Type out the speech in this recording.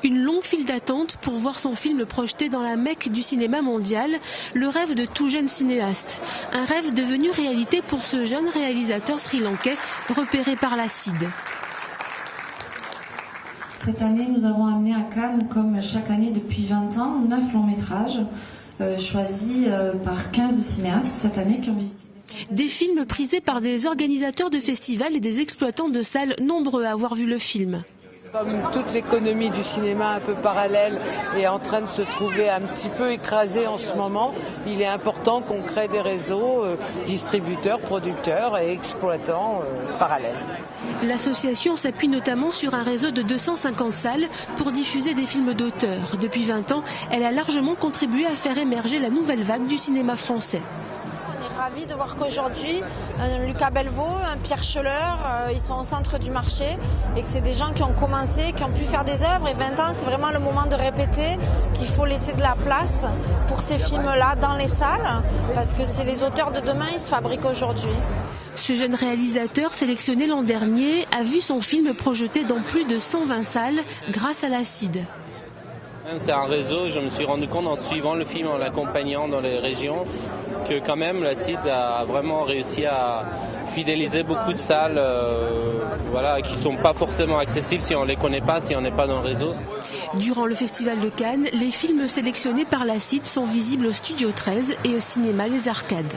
Une longue file d'attente pour voir son film projeté dans la Mecque du cinéma mondial, le rêve de tout jeune cinéaste. Un rêve devenu réalité pour ce jeune réalisateur sri-lankais repéré par la CID. Cette année, nous avons amené à Cannes, comme chaque année depuis 20 ans, 9 longs métrages choisis par 15 cinéastes cette année qui ont visité. Des films prisés par des organisateurs de festivals et des exploitants de salles nombreux à avoir vu le film. Comme toute l'économie du cinéma un peu parallèle est en train de se trouver un petit peu écrasée en ce moment, il est important qu'on crée des réseaux distributeurs, producteurs et exploitants parallèles. L'association s'appuie notamment sur un réseau de 250 salles pour diffuser des films d'auteur. Depuis 20 ans, elle a largement contribué à faire émerger la nouvelle vague du cinéma français. Ravi de voir qu'aujourd'hui, Lucas Belvaux, Pierre Scheller, ils sont au centre du marché et que c'est des gens qui ont commencé, qui ont pu faire des œuvres. Et 20 ans, c'est vraiment le moment de répéter qu'il faut laisser de la place pour ces films-là dans les salles parce que c'est les auteurs de demain, ils se fabriquent aujourd'hui. Ce jeune réalisateur, sélectionné l'an dernier, a vu son film projeté dans plus de 120 salles grâce à la CID. C'est un réseau, je me suis rendu compte en suivant le film, en l'accompagnant dans les régions, que quand même la CID a vraiment réussi à fidéliser beaucoup de salles qui ne sont pas forcément accessibles si on ne les connaît pas, si on n'est pas dans le réseau. Durant le festival de Cannes, les films sélectionnés par la CID sont visibles au Studio 13 et au cinéma Les Arcades.